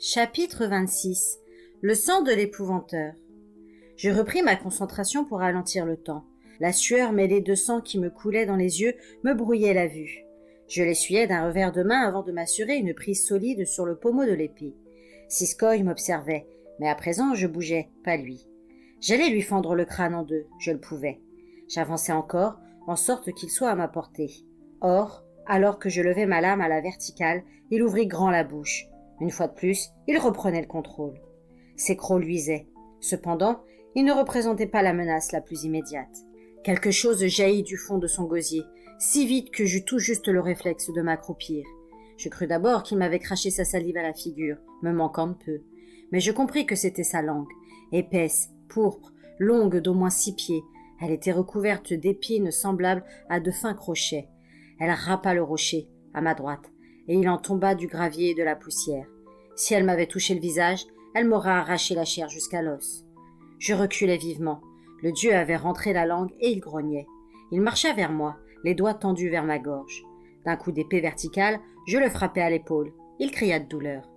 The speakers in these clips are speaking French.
Chapitre 26. Le sang de l'épouvanteur. Je repris ma concentration pour ralentir le temps. La sueur mêlée de sang qui me coulait dans les yeux me brouillait la vue. Je l'essuyais d'un revers de main avant de m'assurer une prise solide sur le pommeau de l'épée. Siskoï m'observait, mais à présent je bougeais, pas lui. J'allais lui fendre le crâne en deux, je le pouvais. J'avançais encore, en sorte qu'il soit à ma portée. Or, alors que je levais ma lame à la verticale, il ouvrit grand la bouche. Une fois de plus, il reprenait le contrôle. Ses crocs luisaient. Cependant, il ne représentait pas la menace la plus immédiate. Quelque chose jaillit du fond de son gosier, si vite que j'eus tout juste le réflexe de m'accroupir. Je crus d'abord qu'il m'avait craché sa salive à la figure, me manquant de peu. Mais je compris que c'était sa langue, épaisse, pourpre, longue d'au moins 6 pieds. Elle était recouverte d'épines semblables à de fins crochets. Elle rapa le rocher, à ma droite, et il en tomba du gravier et de la poussière. Si elle m'avait touché le visage, elle m'aurait arraché la chair jusqu'à l'os. Je reculai vivement. Le dieu avait rentré la langue et il grognait. Il marcha vers moi, les doigts tendus vers ma gorge. D'un coup d'épée verticale, je le frappai à l'épaule. Il cria de douleur.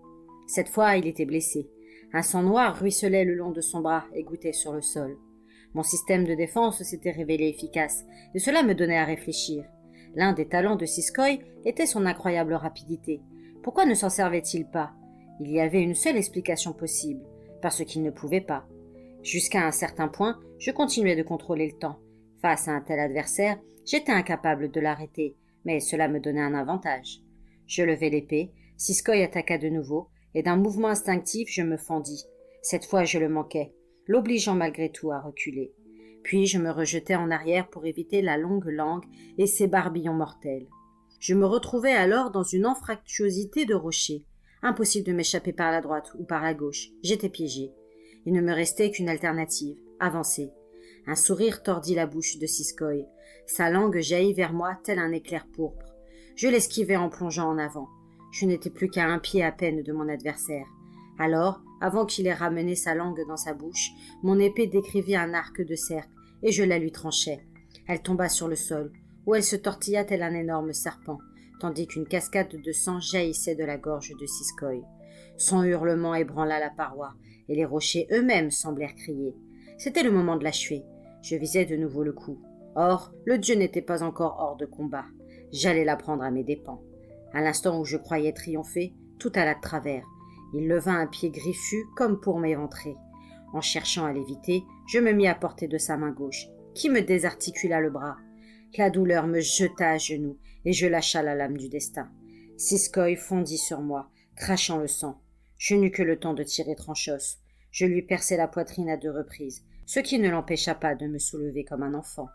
Cette fois, il était blessé. Un sang noir ruisselait le long de son bras et gouttait sur le sol. Mon système de défense s'était révélé efficace, et cela me donnait à réfléchir. L'un des talents de Siskoï était son incroyable rapidité. Pourquoi ne s'en servait-il pas? Il y avait une seule explication possible, parce qu'il ne pouvait pas. Jusqu'à un certain point, je continuais de contrôler le temps. Face à un tel adversaire, j'étais incapable de l'arrêter, mais cela me donnait un avantage. Je levai l'épée, Siskoï attaqua de nouveau, et d'un mouvement instinctif, je me fendis. Cette fois, je le manquai, l'obligeant malgré tout à reculer. Puis je me rejetai en arrière pour éviter la longue langue et ses barbillons mortels. Je me retrouvai alors dans une anfractuosité de rochers. Impossible de m'échapper par la droite ou par la gauche. J'étais piégé. Il ne me restait qu'une alternative, avancer. Un sourire tordit la bouche de Siskoï. Sa langue jaillit vers moi tel un éclair pourpre. Je l'esquivai en plongeant en avant. Je n'étais plus qu'à 1 pied à peine de mon adversaire. Alors, avant qu'il ait ramené sa langue dans sa bouche, mon épée décrivit un arc de cercle, et je la lui tranchai. Elle tomba sur le sol, où elle se tortilla tel un énorme serpent, tandis qu'une cascade de sang jaillissait de la gorge de Siskoï. Son hurlement ébranla la paroi, et les rochers eux-mêmes semblèrent crier. C'était le moment de l'achever. Je visais de nouveau le coup. Or, le dieu n'était pas encore hors de combat. J'allais la prendre à mes dépens. À l'instant où je croyais triompher, tout alla de travers. Il leva un pied griffu comme pour m'éventrer. En cherchant à l'éviter, je me mis à portée de sa main gauche, qui me désarticula le bras. La douleur me jeta à genoux, et je lâcha la lame du destin. Siskoï fondit sur moi, crachant le sang. Je n'eus que le temps de tirer tranchos. Je lui perçai la poitrine à 2 reprises, ce qui ne l'empêcha pas de me soulever comme un enfant.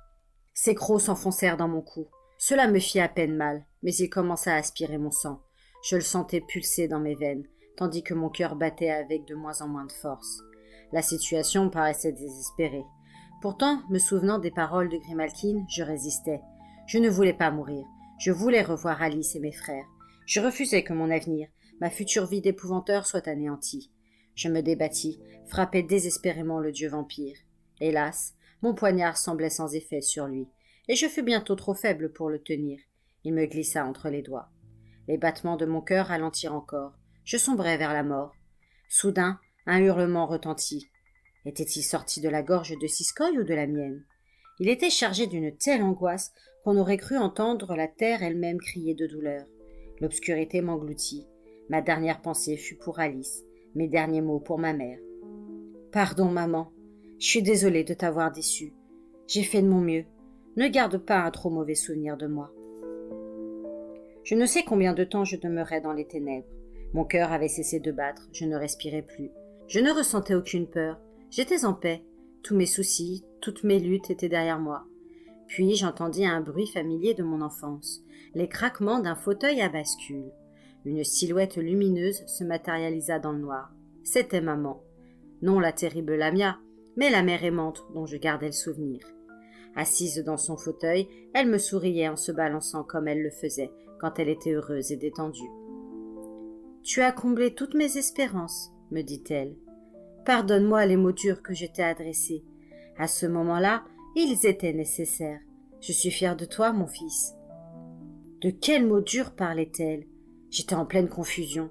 Ses crocs s'enfoncèrent dans mon cou. Cela me fit à peine mal, mais il commença à aspirer mon sang. Je le sentais pulser dans mes veines, tandis que mon cœur battait avec de moins en moins de force. La situation paraissait désespérée. Pourtant, me souvenant des paroles de Grimalkin, je résistais. Je ne voulais pas mourir. Je voulais revoir Alice et mes frères. Je refusais que mon avenir, ma future vie d'épouvanteur soit anéantie. Je me débattis, frappai désespérément le dieu vampire. Hélas, mon poignard semblait sans effet sur lui, et je fus bientôt trop faible pour le tenir. Il me glissa entre les doigts. Les battements de mon cœur ralentirent encore. Je sombrai vers la mort. Soudain, un hurlement retentit. Était-il sorti de la gorge de Siskoï ou de la mienne? Il était chargé d'une telle angoisse qu'on aurait cru entendre la terre elle-même crier de douleur. L'obscurité m'engloutit. Ma dernière pensée fut pour Alice, mes derniers mots pour ma mère. « Pardon, maman. Je suis désolée de t'avoir déçue. J'ai fait de mon mieux. Ne garde pas un trop mauvais souvenir de moi. » Je ne sais combien de temps je demeurai dans les ténèbres. Mon cœur avait cessé de battre, je ne respirais plus. Je ne ressentais aucune peur. J'étais en paix. Tous mes soucis, toutes mes luttes étaient derrière moi. Puis j'entendis un bruit familier de mon enfance, les craquements d'un fauteuil à bascule. Une silhouette lumineuse se matérialisa dans le noir. C'était maman. Non la terrible Lamia, mais la mère aimante dont je gardais le souvenir. Assise dans son fauteuil, elle me souriait en se balançant comme elle le faisait quand elle était heureuse et détendue. « Tu as comblé toutes mes espérances, » me dit-elle. « Pardonne-moi les mots durs que je t'ai adressés. À ce moment-là, ils étaient nécessaires. Je suis fière de toi, mon fils. » De quels mots durs parlait-elle? J'étais en pleine confusion.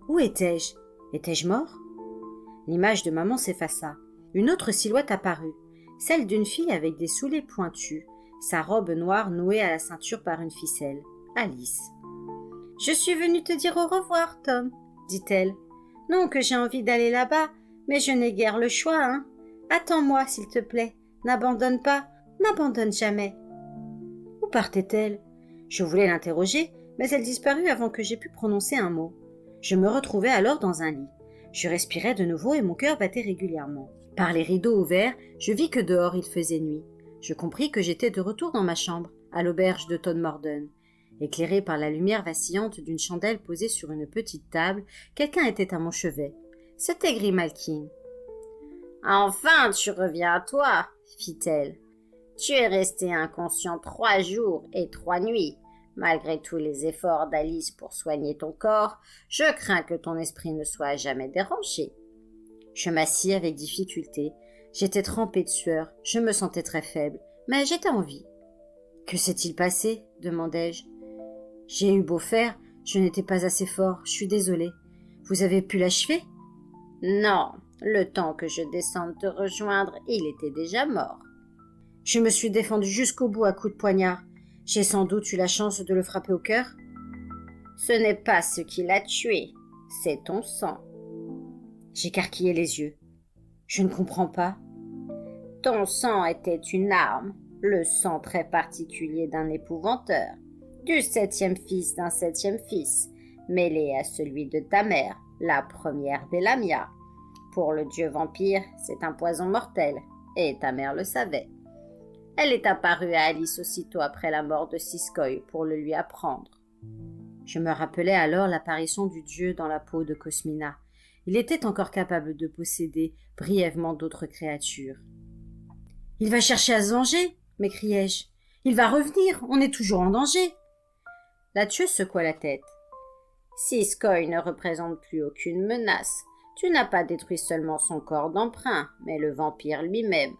Où étais-je? Étais-je mort? L'image de maman s'effaça. Une autre silhouette apparut, celle d'une fille avec des souliers pointus, sa robe noire nouée à la ceinture par une ficelle. Alice. « Je suis venue te dire au revoir, Tom, » dit-elle. « Non que j'ai envie d'aller là-bas, mais je n'ai guère le choix, hein. Attends-moi, s'il te plaît. N'abandonne pas, n'abandonne jamais. » Où partait-elle? Je voulais l'interroger, mais elle disparut avant que j'aie pu prononcer un mot. Je me retrouvai alors dans un lit. Je respirais de nouveau et mon cœur battait régulièrement. Par les rideaux ouverts, je vis que dehors il faisait nuit. Je compris que j'étais de retour dans ma chambre, à l'auberge de Todmorden. Éclairé par la lumière vacillante d'une chandelle posée sur une petite table, quelqu'un était à mon chevet. C'était Grimalkin. « Enfin, tu reviens à toi, » fit-elle. « Tu es resté inconscient 3 jours et 3 nuits. Malgré tous les efforts d'Alice pour soigner ton corps, je crains que ton esprit ne soit à jamais dérangé. » Je m'assis avec difficulté. J'étais trempée de sueur, je me sentais très faible, mais j'étais en vie. « Que s'est-il passé ?» demandai-je. « J'ai eu beau faire, je n'étais pas assez fort, je suis désolée. Vous avez pu l'achever ?»« Non, le temps que je descende te rejoindre, il était déjà mort. » Je me suis défendue jusqu'au bout à coups de poignard. J'ai sans doute eu la chance de le frapper au cœur. « Ce n'est pas ce qui l'a tué, c'est ton sang. » J'écarquillai les yeux. « Je ne comprends pas. »« Ton sang était une arme, le sang très particulier d'un épouvanteur, du 7e fils d'un 7e fils, mêlé à celui de ta mère, la première des Lamia. Pour le dieu vampire, c'est un poison mortel, et ta mère le savait. Elle est apparue à Alice aussitôt après la mort de Siskoy pour le lui apprendre. » Je me rappelais alors l'apparition du dieu dans la peau de Cosmina. Il était encore capable de posséder brièvement d'autres créatures. « Il va chercher à se venger !» m'écriai-je. « Il va revenir, on est toujours en danger !» La tueuse secoua la tête. « Siskoy ne représente plus aucune menace. Tu n'as pas détruit seulement son corps d'emprunt, mais le vampire lui-même.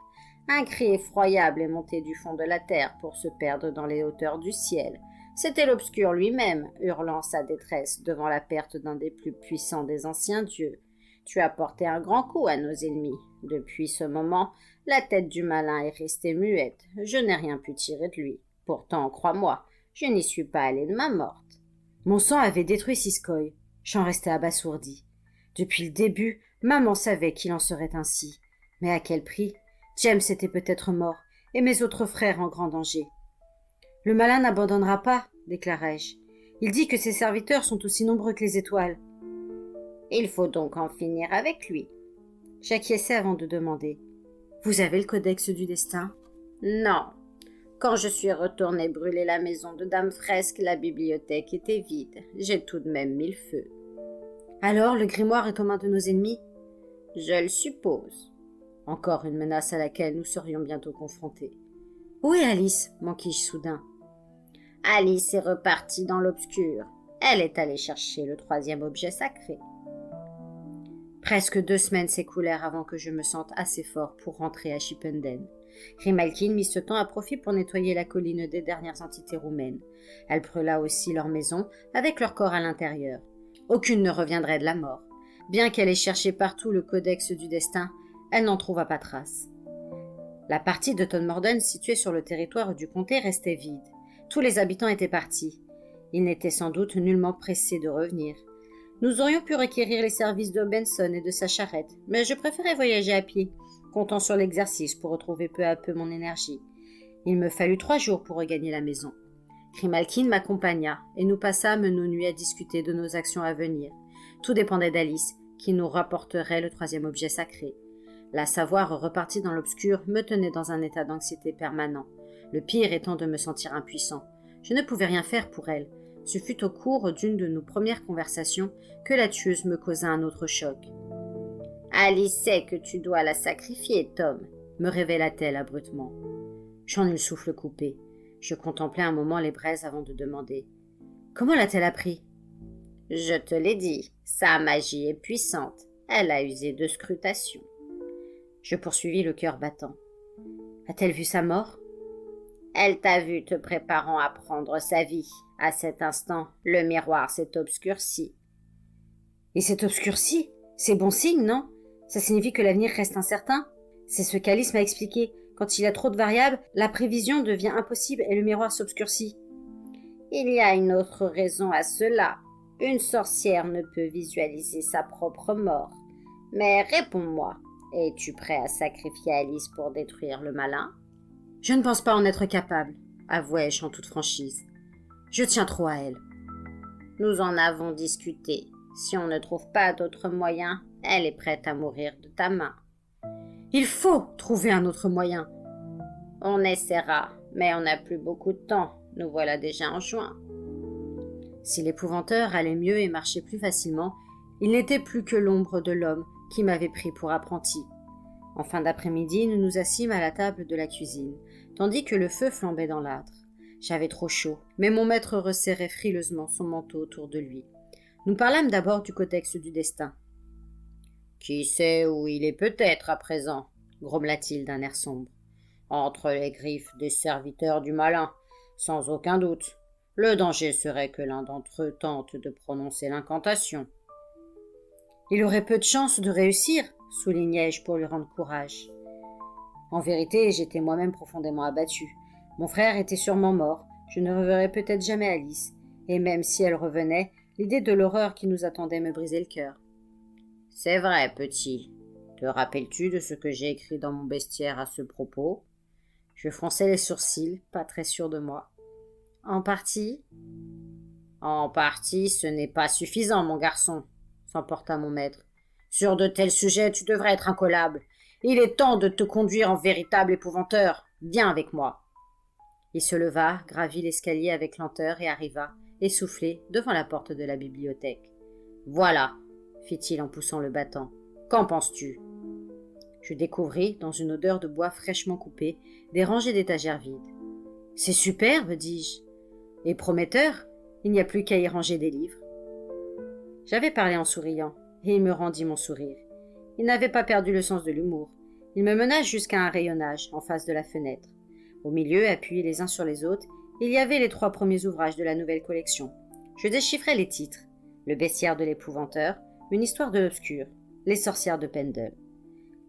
Un cri effroyable est monté du fond de la terre pour se perdre dans les hauteurs du ciel. C'était l'Obscur lui-même, hurlant sa détresse devant la perte d'un des plus puissants des anciens dieux. Tu as porté un grand coup à nos ennemis. Depuis ce moment, la tête du malin est restée muette. Je n'ai rien pu tirer de lui. Pourtant, crois-moi, je n'y suis pas allé de main morte. » Mon sang avait détruit Siskoy. J'en restais abasourdi. Depuis le début, maman savait qu'il en serait ainsi. Mais à quel prix? James était peut-être mort, et mes autres frères en grand danger. « Le malin n'abandonnera pas, » déclarai-je. « Il dit que ses serviteurs sont aussi nombreux que les étoiles. »« Il faut donc en finir avec lui. » J'acquiesçai avant de demander. « Vous avez le codex du destin ?»« Non. Quand je suis retournée brûler la maison de Dame Fresque, la bibliothèque était vide. J'ai tout de même mis le feu. »« Alors, le grimoire est aux mains de nos ennemis ?»« Je le suppose. » Encore une menace à laquelle nous serions bientôt confrontés. « Où est Alice ?» manquai-je soudain. « Alice est repartie dans l'obscur. Elle est allée chercher le 3e objet sacré. » Presque 2 semaines s'écoulèrent avant que je me sente assez fort pour rentrer à Chipenden. Grimalkin mit ce temps à profit pour nettoyer la colline des dernières entités roumaines. Elle brûla aussi leur maison, avec leur corps à l'intérieur. Aucune ne reviendrait de la mort. Bien qu'elle ait cherché partout le codex du destin, elle n'en trouva pas trace. La partie de Todmorden située sur le territoire du comté restait vide. Tous les habitants étaient partis. Ils n'étaient sans doute nullement pressés de revenir. Nous aurions pu requérir les services de Benson et de sa charrette, mais je préférais voyager à pied, comptant sur l'exercice pour retrouver peu à peu mon énergie. Il me fallut 3 jours pour regagner la maison. Grimalkin m'accompagna, et nous passâmes nos nuits à discuter de nos actions à venir. Tout dépendait d'Alice, qui nous rapporterait le 3e objet sacré. La savoir repartie dans l'obscur me tenait dans un état d'anxiété permanent, le pire étant de me sentir impuissant. Je ne pouvais rien faire pour elle. Ce fut au cours d'une de nos premières conversations que la tueuse me causa un autre choc. « Alice sait que tu dois la sacrifier, Tom, » me révéla-t-elle abruptement. J'en eus le souffle coupé. Je contemplai un moment les braises avant de demander. « Comment l'a-t-elle appris ?»« Je te l'ai dit, sa magie est puissante. Elle a usé de scrutation. » Je poursuivis le cœur battant. « A-t-elle vu sa mort ?»« Elle t'a vu te préparant à prendre sa vie. À cet instant, le miroir s'est obscurci. » « Et s'est obscurci ?» C'est bon signe, non? Ça signifie que l'avenir reste incertain? C'est ce qu'Alice m'a expliqué. Quand il y a trop de variables, la prévision devient impossible et le miroir s'obscurcit. Il y a une autre raison à cela. Une sorcière ne peut visualiser sa propre mort. Mais réponds-moi, es-tu prêt à sacrifier Alice pour détruire le malin? Je ne pense pas en être capable, avouai-je en toute franchise. Je tiens trop à elle. Nous en avons discuté. Si on ne trouve pas d'autre moyen, elle est prête à mourir de ta main. Il faut trouver un autre moyen. On essaiera, mais on n'a plus beaucoup de temps. Nous voilà déjà en juin. Si l'épouvanteur allait mieux et marchait plus facilement, il n'était plus que l'ombre de l'homme qui m'avait pris pour apprenti. En fin d'après-midi, nous nous assîmes à la table de la cuisine, tandis que le feu flambait dans l'âtre. J'avais trop chaud, mais mon maître resserrait frileusement son manteau autour de lui. Nous parlâmes d'abord du codex du destin. « Qui sait où il est peut-être à présent ?» grommela-t-il d'un air sombre. « Entre les griffes des serviteurs du malin, sans aucun doute. Le danger serait que l'un d'entre eux tente de prononcer l'incantation. »« Il aurait peu de chance de réussir, » soulignai-je pour lui rendre courage. En vérité, j'étais moi-même profondément abattu. Mon frère était sûrement mort, je ne reverrais peut-être jamais Alice, et même si elle revenait, l'idée de l'horreur qui nous attendait me brisait le cœur. « C'est vrai, petit. Te rappelles-tu de ce que j'ai écrit dans mon bestiaire à ce propos ?» Je fronçai les sourcils, pas très sûr de moi. « En partie ?»« En partie, ce n'est pas suffisant, mon garçon, » s'emporta mon maître. « Sur de tels sujets, tu devrais être incollable. Il est temps de te conduire en véritable épouvanteur. Viens avec moi. » Il se leva, gravit l'escalier avec lenteur et arriva, essoufflé, devant la porte de la bibliothèque. « Voilà, » fit-il en poussant le battant. « Qu'en penses-tu » Je découvris, dans une odeur de bois fraîchement coupé, des rangées d'étagères vides. « C'est superbe, dis-je. Et prometteur, il n'y a plus qu'à y ranger des livres. » J'avais parlé en souriant, et il me rendit mon sourire. Il n'avait pas perdu le sens de l'humour. Il me mena jusqu'à un rayonnage, en face de la fenêtre. Au milieu, appuyés les uns sur les autres, il y avait les 3 premiers ouvrages de la nouvelle collection. Je déchiffrais les titres. Le bestiaire de l'épouvanteur, une histoire de l'obscur, les sorcières de Pendle.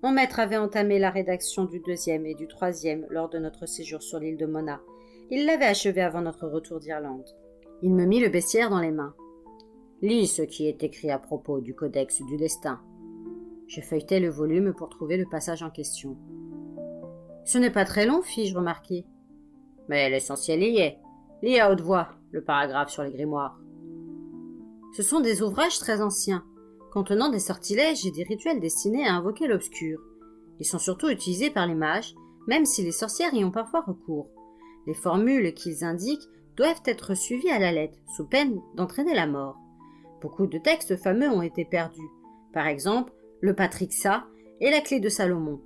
Mon maître avait entamé la rédaction du 2e et du 3e lors de notre séjour sur l'île de Mona. Il l'avait achevé avant notre retour d'Irlande. Il me mit le bestiaire dans les mains. « Lis ce qui est écrit à propos du codex du destin. » Je feuilletai le volume pour trouver le passage en question. « Ce n'est pas très long, fis-je remarquer. »« Mais l'essentiel y est. Lis à haute voix le paragraphe sur les grimoires. » Ce sont des ouvrages très anciens, contenant des sortilèges et des rituels destinés à invoquer l'obscur. Ils sont surtout utilisés par les mages, même si les sorcières y ont parfois recours. Les formules qu'ils indiquent doivent être suivies à la lettre, sous peine d'entraîner la mort. Beaucoup de textes fameux ont été perdus. Par exemple, le Patrixa et la clé de Salomon.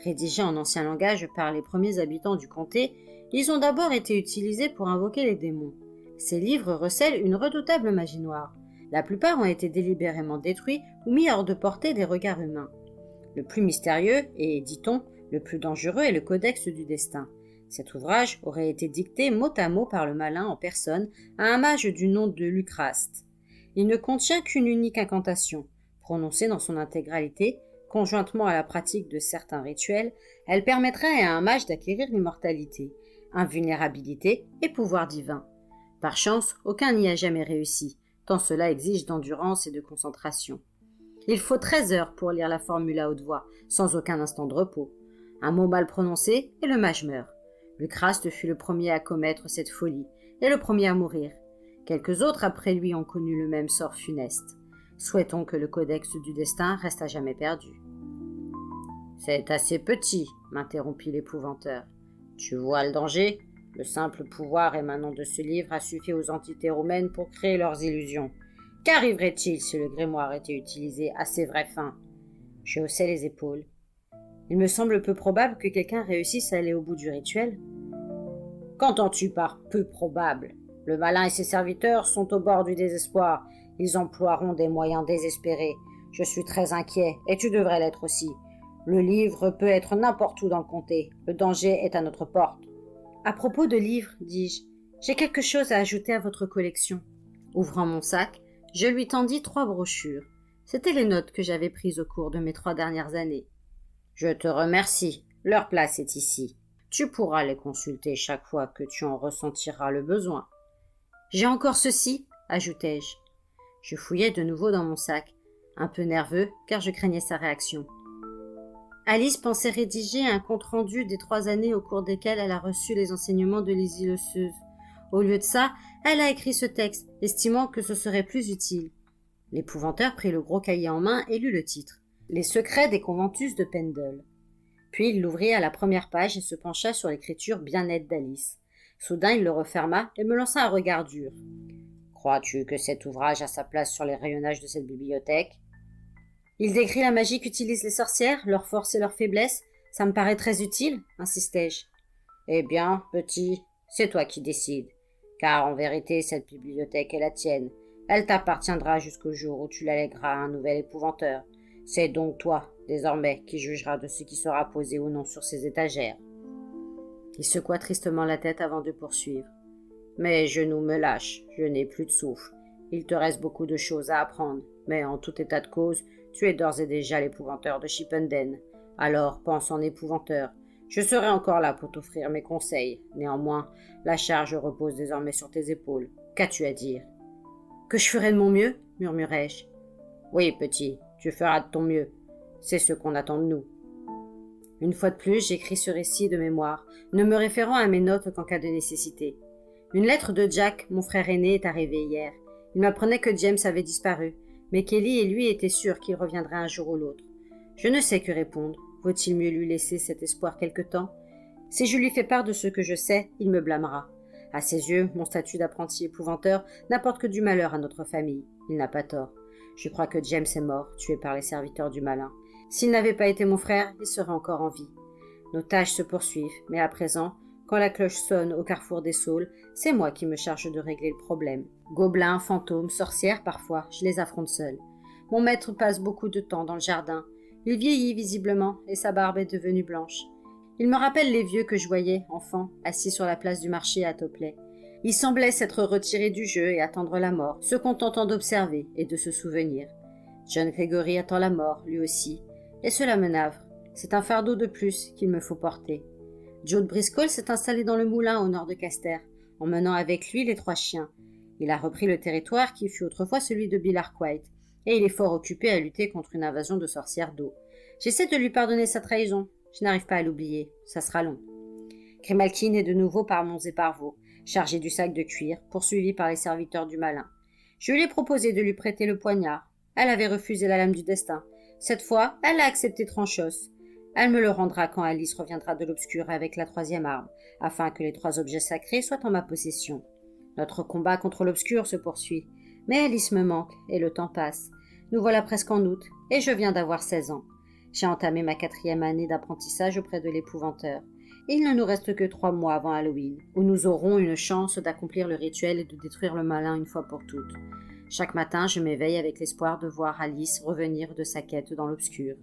Rédigés en ancien langage par les premiers habitants du comté, ils ont d'abord été utilisés pour invoquer les démons. Ces livres recèlent une redoutable magie noire. La plupart ont été délibérément détruits ou mis hors de portée des regards humains. Le plus mystérieux et, dit-on, le plus dangereux est le Codex du Destin. Cet ouvrage aurait été dicté mot à mot par le malin en personne à un mage du nom de Lucraste. Il ne contient qu'une unique incantation. Prononcée dans son intégralité, conjointement à la pratique de certains rituels, elle permettrait à un mage d'acquérir l'immortalité, invulnérabilité et pouvoir divin. Par chance, aucun n'y a jamais réussi, tant cela exige d'endurance et de concentration. Il faut 13 heures pour lire la formule à haute voix, sans aucun instant de repos. Un mot mal prononcé et le mage meurt. Lucraste fut le premier à commettre cette folie, et le premier à mourir. Quelques autres après lui ont connu le même sort funeste. Souhaitons que le codex du destin reste à jamais perdu. « C'est assez petit, » m'interrompit l'épouvanteur. « Tu vois le danger ? Le simple pouvoir émanant de ce livre a suffi aux entités romaines pour créer leurs illusions. Qu'arriverait-il si le grimoire était utilisé à ses vraies fins ?» Je haussai les épaules. Il me semble peu probable que quelqu'un réussisse à aller au bout du rituel. « Qu'entends-tu par peu probable ? Le malin et ses serviteurs sont au bord du désespoir. Ils emploieront des moyens désespérés. Je suis très inquiet, et tu devrais l'être aussi. Le livre peut être n'importe où dans le comté. Le danger est à notre porte. » « À propos de livres, dis-je, j'ai quelque chose à ajouter à votre collection. » Ouvrant mon sac, je lui tendis 3 brochures. C'étaient les notes que j'avais prises au cours de mes 3 dernières années. Je te remercie. Leur place est ici. Tu pourras les consulter chaque fois que tu en ressentiras le besoin. J'ai encore ceci, ajoutai-je. Je fouillai de nouveau dans mon sac, un peu nerveux car je craignais sa réaction. Alice pensait rédiger un compte-rendu des 3 années au cours desquelles elle a reçu les enseignements de Lizzie Leceuse. Au lieu de ça, elle a écrit ce texte, estimant que ce serait plus utile. L'épouvanteur prit le gros cahier en main et lut le titre. Les secrets des conventus de Pendle. Puis il l'ouvrit à la première page et se pencha sur l'écriture bien nette d'Alice. Soudain il le referma et me lança un regard dur. Crois-tu que cet ouvrage a sa place sur les rayonnages de cette bibliothèque? Il décrit la magie qu'utilisent les sorcières, leurs forces et leurs faiblesses. Ça me paraît très utile, insistai-je. Eh bien, petit, c'est toi qui décides. Car en vérité, cette bibliothèque est la tienne. Elle t'appartiendra jusqu'au jour où tu la lègueras à un nouvel épouvanteur. C'est donc toi, désormais, qui jugeras de ce qui sera posé ou non sur ces étagères. Il secoua tristement la tête avant de poursuivre. Mes genoux me lâchent, je n'ai plus de souffle. Il te reste beaucoup de choses à apprendre, mais en tout état de cause, tu es d'ores et déjà l'épouvanteur de Chipenden. Alors pense en épouvanteur. Je serai encore là pour t'offrir mes conseils. Néanmoins, la charge repose désormais sur tes épaules. Qu'as-tu à dire? Que je ferai de mon mieux, murmurai-je. Oui, petit, tu feras de ton mieux. C'est ce qu'on attend de nous. Une fois de plus, j'écris ce récit de mémoire, ne me référant à mes notes qu'en cas de nécessité. Une lettre de Jack, mon frère aîné, est arrivée hier. Il m'apprenait que James avait disparu, mais Kelly et lui étaient sûrs qu'il reviendrait un jour ou l'autre. Je ne sais que répondre. Vaut-il mieux lui laisser cet espoir quelque temps? Si je lui fais part de ce que je sais, il me blâmera. À ses yeux, mon statut d'apprenti épouvanteur n'apporte que du malheur à notre famille. Il n'a pas tort. Je crois que James est mort, tué par les serviteurs du malin. S'il n'avait pas été mon frère, il serait encore en vie. Nos tâches se poursuivent, mais à présent, quand la cloche sonne au carrefour des saules, c'est moi qui me charge de régler le problème. Gobelins, fantômes, sorcières parfois, je les affronte seul. Mon maître passe beaucoup de temps dans le jardin. Il vieillit visiblement et sa barbe est devenue blanche. Il me rappelle les vieux que je voyais, enfant, assis sur la place du marché à Topley. Ils semblaient s'être retirés du jeu et attendre la mort, se contentant d'observer et de se souvenir. John Gregory attend la mort, lui aussi, et cela me navre. C'est un fardeau de plus qu'il me faut porter. Joe Driscoll s'est installé dans le moulin au nord de Caster, emmenant avec lui les 3 chiens. Il a repris le territoire qui fut autrefois celui de Bill Arkwright, et il est fort occupé à lutter contre une invasion de sorcières d'eau. J'essaie de lui pardonner sa trahison. Je n'arrive pas à l'oublier. Ça sera long. Grimalkin est de nouveau par monts et par vaux, chargé du sac de cuir, poursuivi par les serviteurs du malin. Je lui ai proposé de lui prêter le poignard. Elle avait refusé la lame du destin. Cette fois, elle a accepté Tranchos. Elle me le rendra quand Alice reviendra de l'obscur avec la 3e arme, afin que les 3 objets sacrés soient en ma possession. Notre combat contre l'obscur se poursuit. Mais Alice me manque, et le temps passe. Nous voilà presque en août, et je viens d'avoir 16 ans. J'ai entamé ma 4e année d'apprentissage auprès de l'épouvanteur. Il ne nous reste que 3 mois avant Halloween, où nous aurons une chance d'accomplir le rituel et de détruire le malin une fois pour toutes. Chaque matin, je m'éveille avec l'espoir de voir Alice revenir de sa quête dans l'obscur.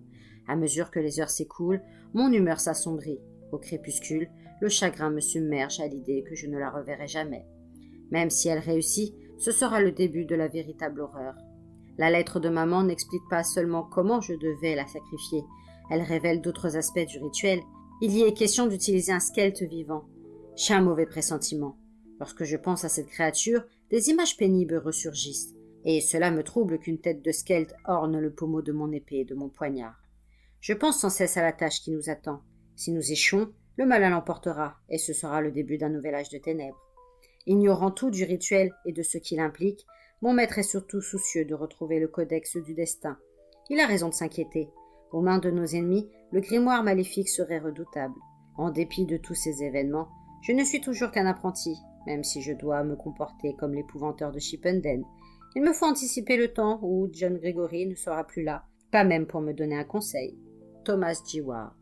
À mesure que les heures s'écoulent, mon humeur s'assombrit. Au crépuscule, le chagrin me submerge à l'idée que je ne la reverrai jamais. Même si elle réussit, ce sera le début de la véritable horreur. La lettre de maman n'explique pas seulement comment je devais la sacrifier, elle révèle d'autres aspects du rituel. Il y est question d'utiliser un skelte vivant. J'ai un mauvais pressentiment. Lorsque je pense à cette créature, des images pénibles ressurgissent, et cela me trouble qu'une tête de skelte orne le pommeau de mon épée et de mon poignard. Je pense sans cesse à la tâche qui nous attend. Si nous échouons, le malin l'emportera, et ce sera le début d'un nouvel âge de ténèbres. Ignorant tout du rituel et de ce qu'il implique, mon maître est surtout soucieux de retrouver le codex du destin. Il a raison de s'inquiéter. Aux mains de nos ennemis, le grimoire maléfique serait redoutable. En dépit de tous ces événements, je ne suis toujours qu'un apprenti, même si je dois me comporter comme l'épouvanteur de Chipenden. Il me faut anticiper le temps où John Gregory ne sera plus là, pas même pour me donner un conseil. Thomas G. Ward.